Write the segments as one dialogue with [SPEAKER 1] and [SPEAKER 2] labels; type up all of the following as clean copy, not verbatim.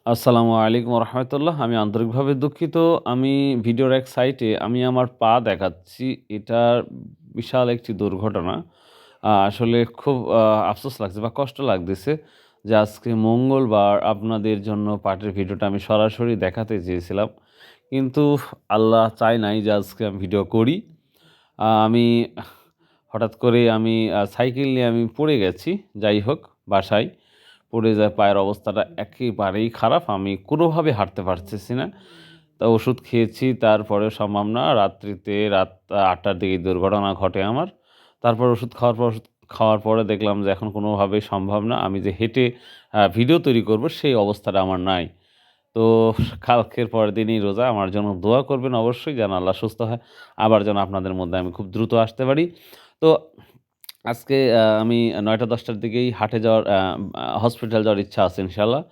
[SPEAKER 1] আসসালামু আলাইকুম রহমতুল্লাহ। আমি আন্তরিকভাবে দুঃখিত। আমি ভিডিওর এক সাইটে আমি আমার পা দেখাচ্ছি। এটার বিশাল একটি দুর্ঘটনা। আসলে খুব আফসোস লাগছে বা কষ্ট লাগতেছে যে আজকে মঙ্গলবার আপনাদের জন্য পাটের ভিডিওটা আমি সরাসরি দেখাতে চেয়েছিলাম। কিন্তু আল্লাহ চায় নাই যে আজকে আমি ভিডিও করি। আমি হঠাৎ করে আমি সাইকেল নিয়ে আমি পড়ে গেছি। যাই হোক বাসায়। পড়ে যায় পায়ের অবস্থাটা একেবারেই খারাপ। আমি কোনোভাবে হাঁটতে পারতেছি না। তা ওষুধ খেয়েছি তারপরেও সম্ভব না। রাত ৮টার দিকে দুর্ঘটনা ঘটে আমার। তারপর ওষুধ খাওয়ার পরে দেখলাম যে এখন কোনোভাবেই সম্ভব না। আমি যে হেঁটে ভিডিও তৈরি করব সেই অবস্থাটা আমার নাই। তো কালকের পরের দিনই রোজা। আমার জন্য দোয়া করবেন অবশ্যই যেন আল্লাহ সুস্থ হয়। আবার যেন আপনাদের মধ্যে আমি খুব দ্রুত আসতে পারি। তো আজকে আমি ৯টা-১০টার দিকেই হাটে যাওয়ার হসপিটাল যাওয়ার ইচ্ছা আছে ইনশাআল্লাহ।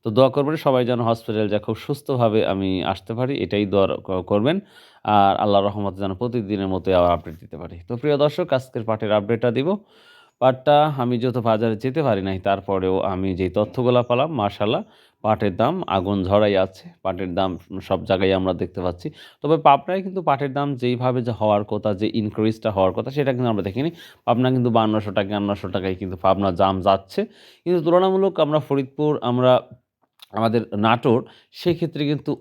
[SPEAKER 1] তো দোয়া করবেন সবাই যেন হসপিটাল যায় খুব সুস্থভাবে আমি আসতে পারি। এটাই দোয়া করবেন। আর আল্লাহর রহমতে যেন প্রতিদিনের মতোই আবার আপডেট দিতে পারি। তো প্রিয় দর্শক আজকের পাঠের আপডেটটা দিব। পাটটা আমি যেহেতু বাজারে যেতে পারি নাই তারপরেও আমি যেই তথ্যগুলা পেলাম মাশাআল্লাহ পাটের দাম আগুন ঝরাই আছে। পাটের দাম সব জায়গায় আমরা দেখতে পাচ্ছি। তবে পাবনায় কিন্তু পাটের দাম যেইভাবে যে হওয়ার কথা, যে ইনক্রিজটা হওয়ার কথা সেটা কিন্তু আমরা দেখিনি। পাবনা কিন্তু ৳৫২০০ টাকায় কিন্তু পাবনার দাম যাচ্ছে। কিন্তু তুলনামূলক আমরা ফরিদপুর, আমাদের নাটোর সেক্ষেত্রে কিন্তু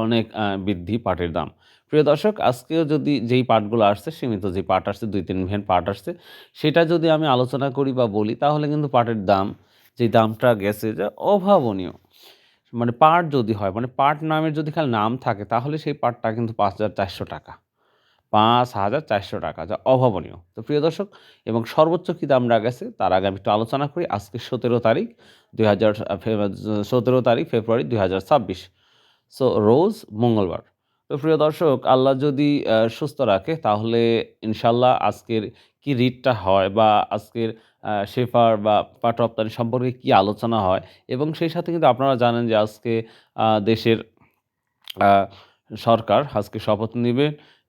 [SPEAKER 1] অনেক বৃদ্ধি পাটের দাম। প্রিয় দর্শক আজকেও যদি যেই পাটগুলো আসছে সীমিত যে পাট আসছে ২-৩ ভ্যান পাট আসছে, সেটা যদি আমি আলোচনা করি বা বলি তাহলে কিন্তু পাটের দাম যেই দামটা গেছে যে অভাবনীয়। মানে পাট যদি হয় মানে পাট নামের যদি খালি নাম থাকে তাহলে সেই পাটটা কিন্তু ৳৫,৪০০ ৳৫,৪০০ যা অভাবনীয়। তো প্রিয় দর্শক এবং সর্বোচ্চ কী দাম গেছে তার আগে আমি একটু আলোচনা করি। আজকে ১৭ তারিখ ২০০০ ১৭ তারিখ ফেব্রুয়ারি ২০২৬। সো রোজ মঙ্গলবার। তো প্রিয় দর্শক আল্লাহ যদি সুস্থ রাখে তাহলে ইনশাআল্লাহ আজকের কি রেটটা হয় বা আজকের শেফার বা পাট রপ্তানি সম্পর্কে কি আলোচনা হয় এবং সেই সাথে কিন্তু আপনারা জানেন যে আজকে দেশের আ সরকার আজকে শপথ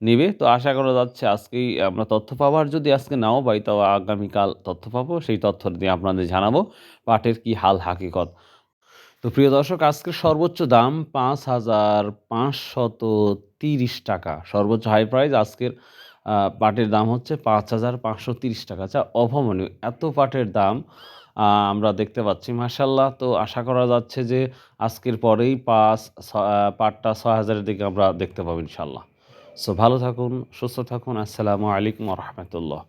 [SPEAKER 1] নিবে। তো আশা করা যাচ্ছে আজকেই আমরা তথ্য পাবো। আর যদি আজকে নাও পাই তাও আগামীকাল তথ্য পাবো। সেই তথ্য দিয়ে আপনাদের জানাবো পাটের কি হাল হাকিকত। তো প্রিয় দর্শক আজকের সর্বোচ্চ দাম ৳৫,৫৩০ সর্বোচ্চ হাই প্রাইস আজকের পাটের দাম হচ্ছে ৳৫,৫৩০ যা অভাবনীয়। এত পাটের দাম আমরা দেখতে পাচ্ছি মাশাআল্লাহ। তো আশা করা যাচ্ছে যে আজকের পরেই পাটটা ৬,০০০ এর দিকে আমরা দেখতে পাবো ইনশাআল্লাহ। সো ভালো থাকুন, সুস্থ থাকুন। আসসালামু আলাইকুম ওয়া রাহমাতুল্লাহ।